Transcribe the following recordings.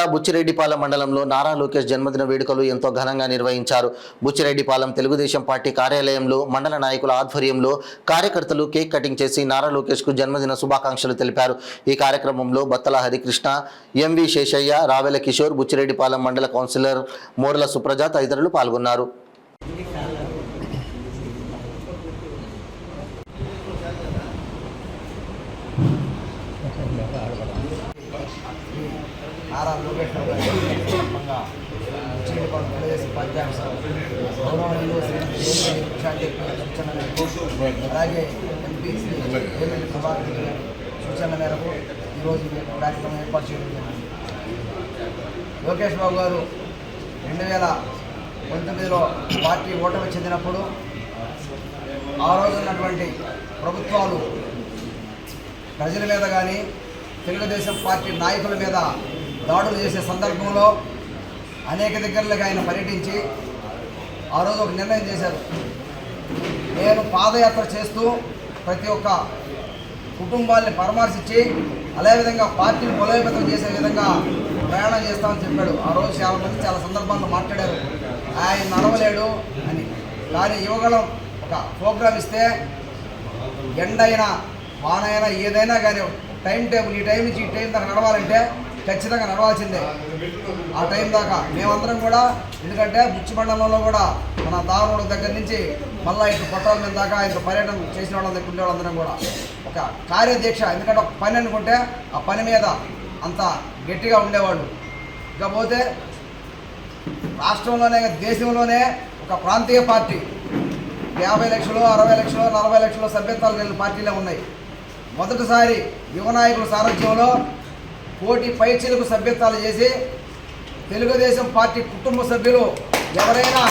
జిల్లా బుచ్చిరెడ్డిపాలెం మండలంలో నారా లోకేష్ జన్మదిన వేడుకలు ఎంతో ఘనంగా నిర్వహించారు. బుచ్చిరెడ్డిపాలెం తెలుగుదేశం పార్టీ కార్యాలయంలో మండల నాయకుల ఆధ్వర్యంలో కార్యకర్తలు కేక్ కటింగ్ చేసి నారా లోకేష్కు జన్మదిన శుభాకాంక్షలు తెలిపారు. ఈ కార్యక్రమంలో బత్తల హరికృష్ణ, ఎంవి శేషయ్య, రావెల కిషోర్, బుచ్చిరెడ్డిపాలెం మండల కౌన్సిలర్ మోర్ల సుప్రజ తదితరులు పాల్గొన్నారు. నారా లోకేష్ సందర్భంగా బుచ్చిరెడ్డిపాలెం తెలుగుదేశం పార్టీ గౌరవనీయులు సూచన అలాగే ఎంపీ శ్రీ వేమిరెడ్డి ప్రభాకర్ సూచన మేరకు ఈరోజు కార్యక్రమం ఏర్పాటు చేయడం జరిగింది. లోకేష్ బాబు గారు 2019లో పార్టీ ఓటమి చెందినప్పుడు ఆ రోజు ఉన్నటువంటి ప్రభుత్వాలు ప్రజల మీద కానీ తెలుగుదేశం పార్టీ నాయకుల మీద దాడులు చేసే సందర్భంలో అనేక దగ్గరలకు ఆయన పర్యటించి ఆ రోజు ఒక నిర్ణయం చేశారు. నేను పాదయాత్ర చేస్తూ ప్రతి ఒక్క కుటుంబాన్ని పరామర్శించి అదేవిధంగా పార్టీని బలోపేతం చేసే విధంగా ప్రయాణం చేస్తామని చెప్పాడు. ఆ రోజు చాలా మంది చాలా సందర్భాల్లో మాట్లాడారు ఆయన నడవలేడు అని. కానీ యువగళం ఒక ప్రోగ్రాం ఇస్తే ఎండైనా వానైనా ఏదైనా కానీ టైం టేబుల్ ఈ టైం నుంచి ఈ టైం దాకా నడవాలంటే ఖచ్చితంగా నడవాల్సిందే. ఆ టైం దాకా మేమందరం కూడా, ఎందుకంటే బుచ్చి మండలంలో కూడా మన దారుడు దగ్గర నుంచి మళ్ళీ ఇటు పొట్టాల మీద దాకా ఇంత పర్యటన చేసిన వాళ్ళ దగ్గర ఉండే వాళ్ళందరం కూడా ఒక కార్యదీక్ష, ఎందుకంటే ఒక పని అనుకుంటే ఆ పని మీద అంత గట్టిగా ఉండేవాళ్ళు. ఇకపోతే రాష్ట్రంలోనే దేశంలోనే ఒక ప్రాంతీయ పార్టీ 50 లక్షలు 60 లక్షలు 40 లక్షలు సభ్యత్వాలు కలిగిన పార్టీలే ఉన్నాయి. మొదటిసారి యువ నాయకుల సారథ్యంలో 1 కోటి పైచీలకు సభ్యత్వాలు చేసి తెలుగుదేశం పార్టీ కుటుంబ సభ్యులు ఎవరైనా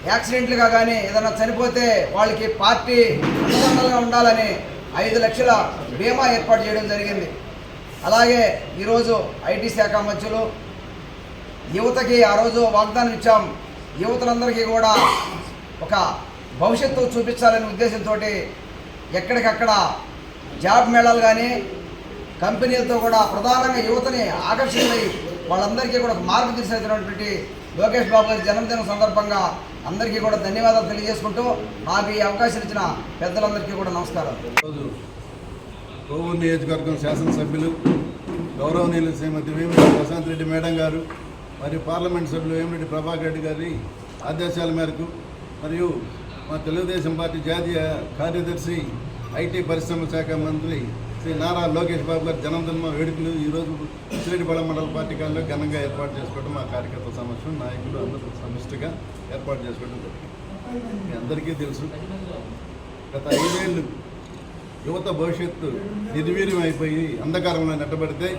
యాక్సిడెంట్లుగా కానీ ఏదైనా చనిపోతే వాళ్ళకి పార్టీ అండగా ఉండాలని 5 లక్షల బీమా ఏర్పాటు చేయడం జరిగింది. అలాగే ఈరోజు ఐటీ శాఖ మంత్రులు యువతకి ఆ రోజు వాగ్దానం ఇచ్చాం. యువతలందరికీ కూడా ఒక భవిష్యత్తు చూపించాలనే ఉద్దేశంతో ఎక్కడికక్కడ జాబ్ మేళాలు కానీ కంపెనీలతో కూడా ప్రధానంగా యువతని ఆకర్షించి వాళ్ళందరికీ కూడా మార్గదర్శించినటువంటి లోకేష్ బాబు గారి జన్మదినం సందర్భంగా అందరికీ కూడా ధన్యవాదాలు తెలియజేసుకుంటూ నాకు ఈ అవకాశం ఇచ్చిన పెద్దలందరికీ కూడా నమస్కారం. ఈరోజు కోవూరు నియోజకవర్గం శాసనసభ్యులు గౌరవనీయులు శ్రీమతి వేమిరెడ్డి ప్రశాంత్ రెడ్డి మేడం గారు మరియు పార్లమెంట్ సభ్యులు వేమిరెడ్డి ప్రభాకర్ రెడ్డి గారి ఆదేశాల మేరకు మరియు మా తెలుగుదేశం పార్టీ జాతీయ కార్యదర్శి ఐటీ పరిశ్రమల శాఖ మంత్రి శ్రీ నారా లోకేష్ బాబు గారి జన్మదిన వేడుకలు ఈరోజు బుచ్చిరెడ్డిపాలెం మండల పార్టీ కాలంలో ఘనంగా ఏర్పాటు చేసుకోవడం మా కార్యకర్తల సమస్య నాయకులు అందరూ సమిష్టిగా ఏర్పాటు చేసుకోవడం జరిగింది. మీ అందరికీ తెలుసు, గత 5 ఏళ్ళు యువత భవిష్యత్తు నిర్వీర్యం అయిపోయి అంధకారంలో నెట్టబడితే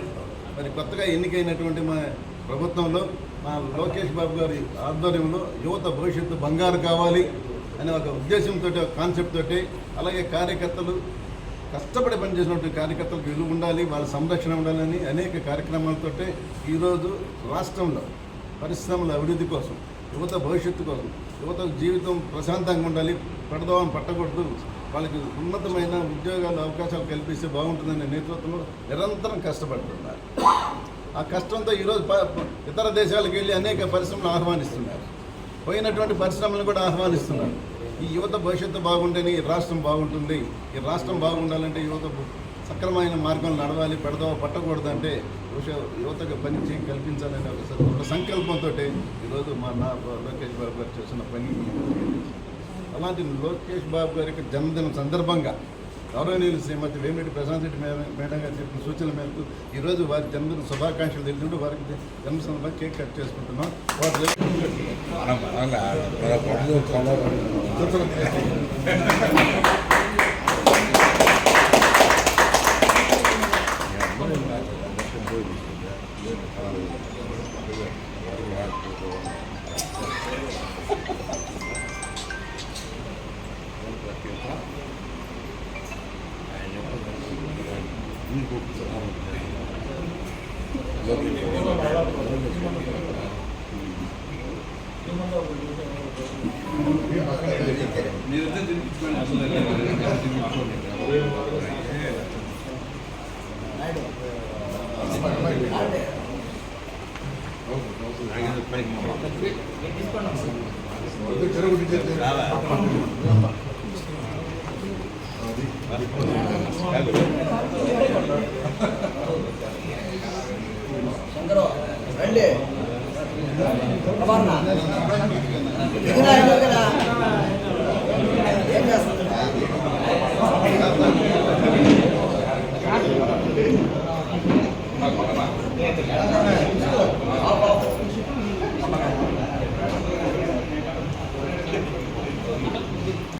మరి కొత్తగా ఎన్నికైనటువంటి మా ప్రభుత్వంలో మా లోకేష్ బాబు గారి ఆధ్వర్యంలో యువత భవిష్యత్తు బంగారు కావాలి అనే ఒక ఉద్దేశంతో, ఒక కాన్సెప్ట్ తోటి, అలాగే కార్యకర్తలు కష్టపడి పనిచేసినటువంటి కార్యకర్తలకు విలువ ఉండాలి, వాళ్ళ సంరక్షణ ఉండాలని అనేక కార్యక్రమాలతో ఈరోజు రాష్ట్రంలో పరిశ్రమల అభివృద్ధి కోసం, యువత భవిష్యత్తు కోసం, యువత జీవితం ప్రశాంతంగా ఉండాలి, పడదామని పట్టకూడదు, వాళ్ళకి ఉన్నతమైన ఉద్యోగాలు అవకాశాలు కల్పిస్తే బాగుంటుందనే నేతృత్వంలో నిరంతరం కష్టపడుతున్నారు. ఆ కష్టంతో ఈరోజు ఇతర దేశాలకు వెళ్ళి అనేక పరిశ్రమలు ఆహ్వానిస్తున్నారు, పోయినటువంటి పరిశ్రమలను కూడా ఆహ్వానిస్తున్నారు. ఈ యువత భవిష్యత్తు బాగుంటేనే ఈ రాష్ట్రం బాగుంటుంది. ఈ రాష్ట్రం బాగుండాలంటే యువత సక్రమైన మార్గంలో నడవాలి, పట్టకూడదు అంటే యువతకు పని కల్పించాలనే ఒక సంకల్పంతో ఈరోజు మా లోకేష్ బాబు గారు చేసిన పని. అలాంటి లోకేష్ బాబు గారి యొక్క జన్మదినం సందర్భంగా గౌరవనీయులు శ్రీమతి వేమిరెడ్డి ప్రశాంత్ రెడ్డి మేడం గారు చెప్పిన సూచనల మేరకు ఈరోజు వారి జన్మదిన శుభాకాంక్షలు తెలుసుకుంటూ వారికి జన్మ సందర్భంగా కేక్ కట్ చేసుకుంటున్నాం. మీరు శంకరు రండి రవాణా